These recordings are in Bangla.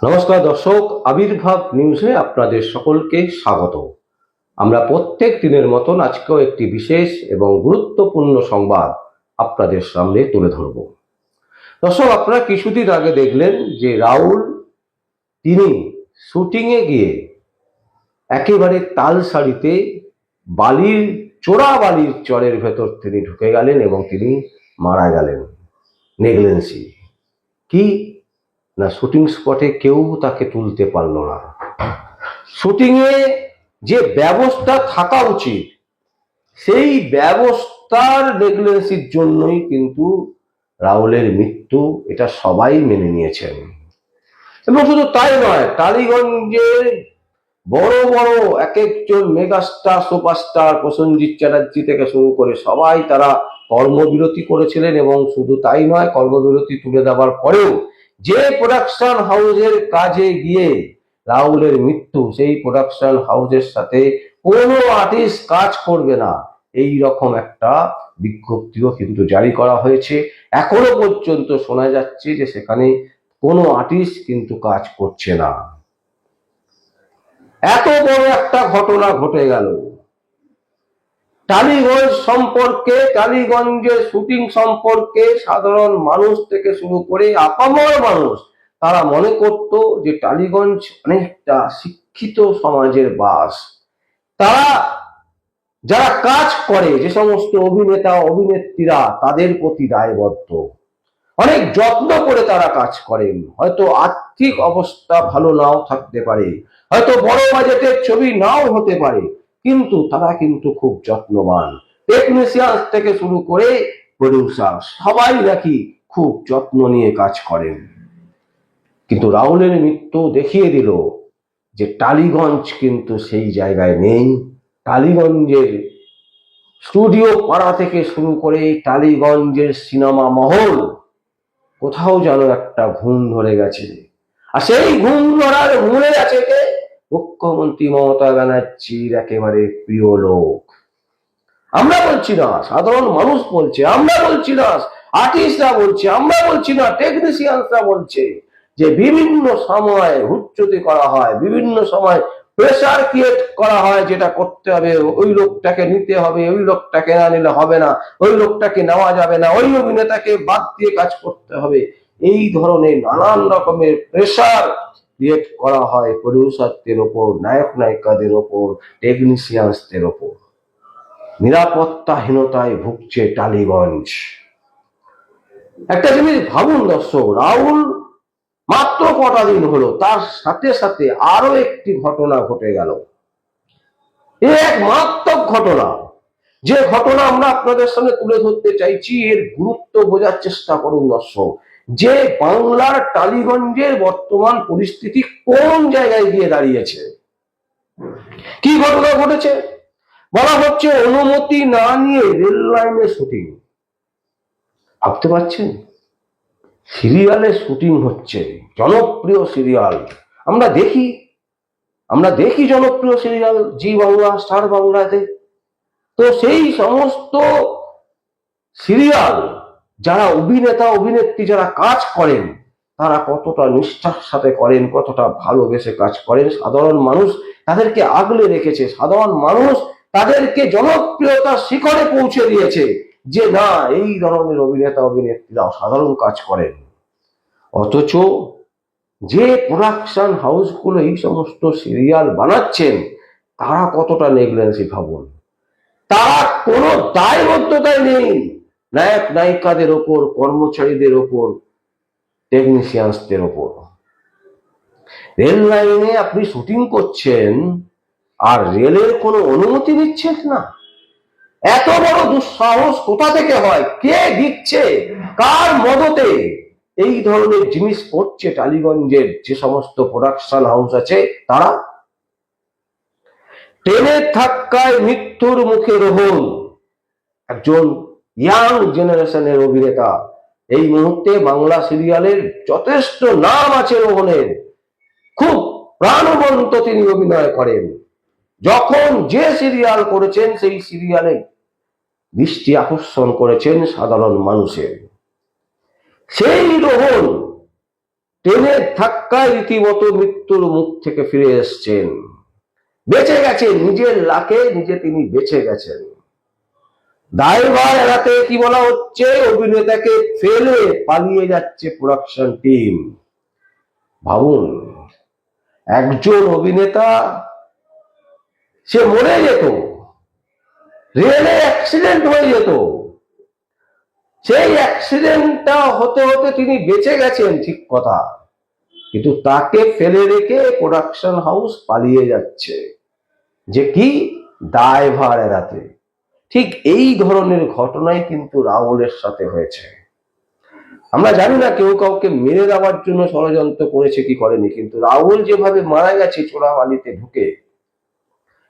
নমস্কার দর্শক, আবির্ভাব নিউজে আপনাদের সকলকে স্বাগত। আমরা প্রত্যেক দিনের মতন আজকেও একটি বিশেষ এবং গুরুত্বপূর্ণ সংবাদ আপনাদের সামনে তুলে ধরব। দর্শক, আপনারা কিছুদিন আগে দেখলেন যে রাহুল তিনি শুটিংয়ে গিয়ে একেবারে তালসারিতে চোরা বালির চরের ভেতর তিনি ঢুকে গেলেন এবং তিনি মারা গেলেন নেগলেন্সি। কি না, শুটিং স্পটে কেউ তাকে তুলতে পারল না। শুটিংয়ে যে ব্যবস্থা থাকা উচিত সেই ব্যবস্থার নেগলেন্সির জন্যই কিন্তু রাহুলের মৃত্যু, এটা সবাই মেনে নিয়েছেন। এবং শুধু তাই নয়, টালিগঞ্জের বড় বড় এক একজন মেগাস্টার সুপারস্টার প্রসেনজিৎ চ্যাটার্জি থেকে শুরু করে সবাই তারা কর্মবিরতি করেছিলেন। এবং শুধু তাই নয়, কর্মবিরতি তুলে দেওয়ার পরেও যে প্রোডাকশন হাউসের কাজে গিয়ে রাহুলের মৃত্যু, সেই প্রোডাকশন হাউসের সাথে কোনো আর্টিস্ট কাজ করবে না, এই রকম একটা বিজ্ঞপ্তিও কিন্তু জারি করা হয়েছে। এখনো পর্যন্ত শোনা যাচ্ছে যে সেখানে কোনো আর্টিস্ট কিন্তু কাজ করছে না। এত বড় একটা ঘটনা ঘটে গেল। টালিগঞ্জ সম্পর্কে, টালিগঞ্জের শুটিং সম্পর্কে সাধারণ মানুষ থেকে শুরু করে আপামর মানুষ তারা মনে করত যে টালিগঞ্জ অনেকটা শিক্ষিত সমাজের বাস। তারা যারা কাজ করে, যে সমস্ত অভিনেতা অভিনেত্রীরা তাদের প্রতি দায়বদ্ধ, অনেক যত্ন করে তারা কাজ করেন। হয়তো আর্থিক অবস্থা ভালো নাও থাকতে পারে, হয়তো বড় বাজেটের ছবি নাও হতে পারে, কিন্তু তারা কিন্তু খুব যত্নবান। টেকনিশিয়ান থেকে শুরু করে প্রডিউসার সবাই নাকি খুব যত্ন নিয়ে কাজ করেন। কিন্তু রাহুলের মৃত্যু দেখিয়ে দিল যে টালিগঞ্জ কিন্তু সেই জায়গায় নেই। টালিগঞ্জের স্টুডিও পাড়া থেকে শুরু করে টালিগঞ্জের সিনেমা মহল কোথাও যেন একটা ঘুম ধরে গেছে। আর সেই ঘুম ধরার মূলে আছে কে? মুখ্যমন্ত্রী মমতা ব্যানার্জির একেবারে প্রিয় লোক। আমরা বলছি না, সাধারণ মানুষ বলছে, আমরা বলছি না, আর্টিস্টরা বলছে, আমরা বলছি না, টেকনিশিয়ানরা বলছে যে বিভিন্ন সময় হুচ্চুতি করা হয়, বিভিন্ন সময় প্রেসার ক্রিয়েট করা হয়, যেটা করতে হবে, ওই লোকটাকে নিতে হবে, ওই লোকটাকে না নিলে হবে না, ওই লোকটাকে নেওয়া যাবে না, ওই অভিনেতাকে বাদ দিয়ে কাজ করতে হবে। এই ধরনের নানান রকমের প্রেসার ক্রিয়েট করা হয় প্রডিউসারদের ওপর, নায়ক নায়িকাদের ওপর, টেকনিশিয়ানদের ওপর। নিরাপত্তাহীনতায় ভুগছে টালিগঞ্জ। একটা জিনিস ভাবুন দর্শক, রাহুল মাত্র কটা দিন হলো, তার সাথে সাথে আরো একটি ঘটনা ঘটে গেল। এক মারাত্মক ঘটনা, যে ঘটনা আমরা আপনাদের সামনে তুলে ধরতে চাইছি, এর গুরুত্ব বোঝার চেষ্টা করুন দর্শক। যে বাংলার টালিগঞ্জের বর্তমান পরিস্থিতি কোন জায়গায় গিয়ে দাঁড়িয়েছে। কি ঘটনা ঘটেছে? বলা হচ্ছে অনুমতি না নিয়ে রেল লাইনে শুটিং। ভাবতে পারছেন? সিরিয়ালে শুটিং হচ্ছে, জনপ্রিয় সিরিয়াল। আমরা দেখি জনপ্রিয় সিরিয়াল জি বাংলা, স্টার বাংলাতে। তো সেই সমস্ত সিরিয়াল যারা অভিনেতা অভিনেত্রী যারা কাজ করেন, তারা কতটা নিষ্ঠার সাথে করেন, কতটা ভালোবেসে কাজ করেন। সাধারণ মানুষ তাদেরকে আগলে রেখেছে, সাধারণ মানুষ তাদেরকে জনপ্রিয়তার শিখরে পৌঁছে দিয়েছে যে না, এই ধরনের অভিনেতা অভিনেত্রীরা সাধারণ কাজ করেন। অথচ যে প্রোডাকশন হাউসগুলো এই সমস্ত সিরিয়াল বানাচ্ছেন, তারা কতটা নেগলেন্সি ভাবুন। তারা কোনো দায়বদ্ধতাই নেই নায়ক নায়িকাদের ওপর, কর্মচারীদের ওপর, টেকনিশিয়ানদের ওপর। রেল লাইনে আপনি শুটিং করছেন আর রেলের কোনো অনুমতি নিচ্ছেন না। এত বড় দুঃসাহস কোথা থেকে হয়? কে দিচ্ছে? কার মদতে এই ধরনের জিনিস করছে টালিগঞ্জের যে সমস্ত প্রোডাকশন হাউস আছে তারা? ট্রেনের ধাক্কায় মৃত্যুর মুখে রোহন, একজন ইয়াং জেনারেশনের অভিনেতা। এই মুহূর্তে বাংলা সিরিয়ালের যথেষ্ট নাম আছে রোহনের, খুব প্রাণবন্ত তিনি অভিনয় করেন। যখন যে সিরিয়াল করেছেন সেই সিরিয়ালে দৃষ্টি আকর্ষণ করেছেন সাধারণ মানুষের। সেই রোহন ট্রেনের ধাক্কায় রীতিমতো মৃত্যুর মুখ থেকে ফিরে এসছেন, বেঁচে গেছেন, নিজের লাকে নিজে তিনি বেঁচে গেছেন। দায়ভার এড়াতে কি বলা হচ্ছে, অভিনেতাকে ফেলে পালিয়ে যাচ্ছে প্রোডাকশন টিম। ভাবুন, একজন অভিনেতা সে মরে যেত, রেলে অ্যাক্সিডেন্ট হয়ে যেত, সেই অ্যাক্সিডেন্টটা হতে হতে তিনি বেঁচে গেছেন ঠিক কথা, কিন্তু তাকে ফেলে রেখে প্রোডাকশন হাউস পালিয়ে যাচ্ছে, যে কি দায়ভার এড়াতে। ঠিক এই ধরনের ঘটনাই কিন্তু রাহুলের সাথে হয়েছে। আমরা জানি না কেউ কাউকে মেরে দেওয়ার জন্য ষড়যন্ত্র করেছে কি করেনি, কিন্তু রাহুল যেভাবে মারা গেছে চোরাবালিতে ঢুকে,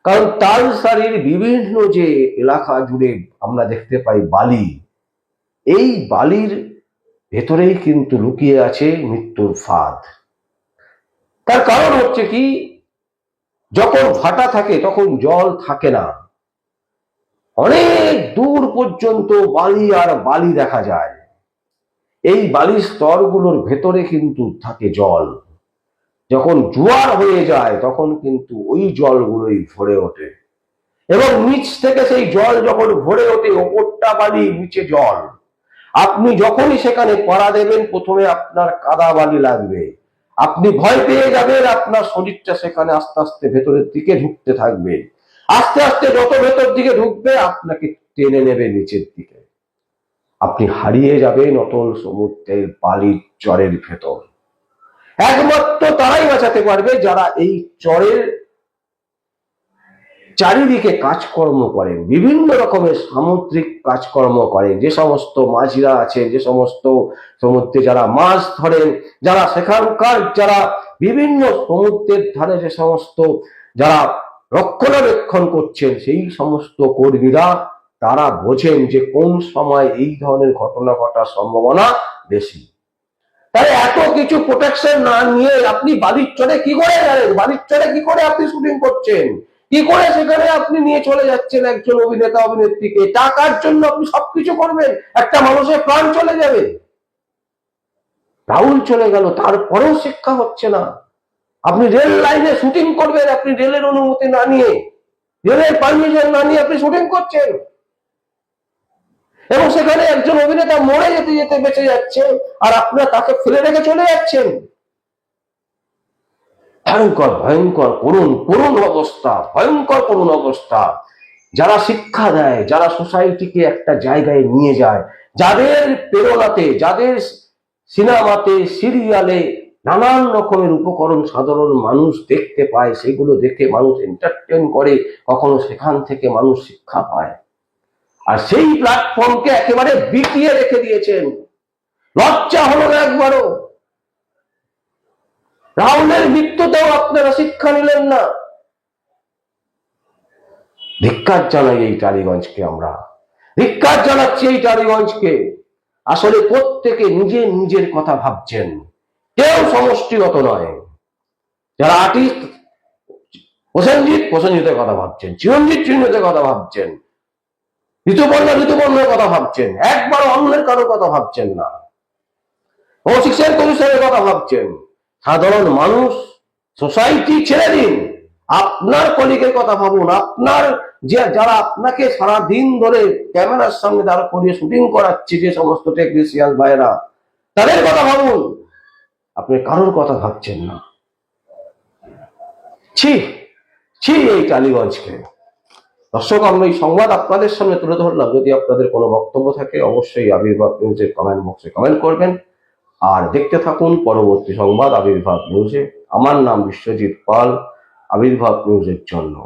কারণ তালসারির বিভিন্ন যে এলাকা জুড়ে আমরা দেখতে পাই বালি, এই বালির ভেতরেই কিন্তু লুকিয়ে আছে মৃত্যুর ফাঁদ। তার কারণ হচ্ছে কি, যখন ভাটা থাকে তখন জল থাকে না, অনেক দূর পর্যন্ত বালি আর বালি দেখা যায়। এই বালির স্তরগুলোর ভেতরে কিন্তু থাকে জল, যখন জোয়ার হয়ে যায় তখন কিন্তু ওই জলগুলোই ভরে ওঠে, এবং নিচ থেকে সেই জল যখন ভরে ওঠে, ওপরটা বালি নিচে জল, আপনি যখনই সেখানে পড়া দেবেন প্রথমে আপনার কাদা বালি লাগবে, আপনি ভয় পেয়ে যাবেন, আপনার শরীরটা সেখানে আস্তে আস্তে ভেতরের দিকে ঢুকতে থাকবে, আস্তে আস্তে যত ভেতর দিকে ঢুকবে আপনাকে টেনে নেবে নিচের দিকে, আপনি হারিয়ে যাবেন অতল সমুদ্রের বালির চরের ভেতর। একমাত্র তারাই বাঁচাতে পারবে যারা এই চরের চারিদিকে কাজকর্ম করেন, বিভিন্ন রকমের সামুদ্রিক কাজকর্ম করেন, যে সমস্ত মাঝিরা আছেন, যে সমস্ত সমুদ্রে যারা মাছ ধরেন, যারা সেখানকার যারা বিভিন্ন সমুদ্রের ধারে যে সমস্ত যারা রক্ষণাবেক্ষণ করছেন, সেই সমস্ত কর্মীরা তারা বোঝেন যে কোন সময় এই ধরনের ঘটনা ঘটার সম্ভাবনা বেশি। তাই এত কিছু প্রোটেকশন না নিয়ে আপনি বালির চরে কি করে জানেন, বালির চরে কি করে আপনি শুটিং করছেন, কি করে সেখানে আপনি নিয়ে চলে যাচ্ছেন একজন অভিনেতা অভিনেত্রীকে, টাকার জন্য আপনি সবকিছু করবেন, একটা মানুষের প্রাণ চলে যাবে। রাহুল চলে গেল, তারপরেও শিক্ষা হচ্ছে না। আপনি রেল লাইনে শুটিং করবেন, আপনি রেলের অনুমতি না নিয়ে, রেলের পারমিশন না নিয়ে আপনি শুটিং করছেন, এবং সেখানে একজন অভিনেতা মরে যেতে যেতে বেঁচে যাচ্ছে, আর আপনারা তাকে ফেলে রেখে চলে যাচ্ছেন। ভয়ঙ্কর ভয়ঙ্কর করুণ করুণ অবস্থা, ভয়ঙ্কর করুণ অবস্থা। যারা শিক্ষা দেয়, যারা সোসাইটিকে একটা জায়গায় নিয়ে যায়, যাদের প্রেরণাতে, যাদের সিনেমাতে সিরিয়ালে নানান রকমের উপকরণ সাধারণ মানুষ দেখতে পায়, সেগুলো দেখে মানুষ এন্টারটেইন করে, কখনো সেখান থেকে মানুষ শিক্ষা পায়, আর সেই প্ল্যাটফর্মকে একেবারে বিকিয়ে রেখে দিয়েছেন। লজ্জা হলো না একবারও? রাহুলের মৃত্যুতেও আপনারা শিক্ষা নিলেন না। ধিক্কার জানাই এই টালিগঞ্জকে, আমরা ধিক্কার জানাচ্ছি এই টালিগঞ্জকে। আসলে প্রত্যেকে নিজের নিজের কথা ভাবছেন, কেউ সমষ্টিগত নয়। যারা আর্টিস্ট, প্রসেনজিতের কথা ভাবছেন, চিরঞ্জিতের কথা ভাবছেন, ঋতুপর্ণার কথা ভাবছেন, একবার অন্যের কারো কথা ভাবছেন না, কৌশিকের কথা ভাবছেন। সাধারণ মানুষ, সোসাইটি ছেড়ে দিন, আপনার কলিগের কথা ভাবুন, আপনার যারা আপনাকে সারাদিন ধরে ক্যামেরার সামনে দাঁড় করিয়ে শুটিং করাচ্ছে, যে সমস্ত টেকনিশিয়ান ভাইরা, তাদের কথা ভাবুন, আপনি কারোর কথা ভাবছেন না। ছি ছি এই টালিগঞ্জকে। দর্শক, আমরা এই সংবাদ আপনাদের সামনে তুলে ধরলাম। যদি আপনাদের কোনো বক্তব্য থাকে অবশ্যই আবির্ভাব নিউজের কমেন্ট বক্সে কমেন্ট করবেন, আর দেখতে থাকুন পরবর্তী সংবাদ আবির্ভাব নিউজে। আমার নাম বিশ্বজিৎ পাল, আবির্ভাব নিউজের জন্য।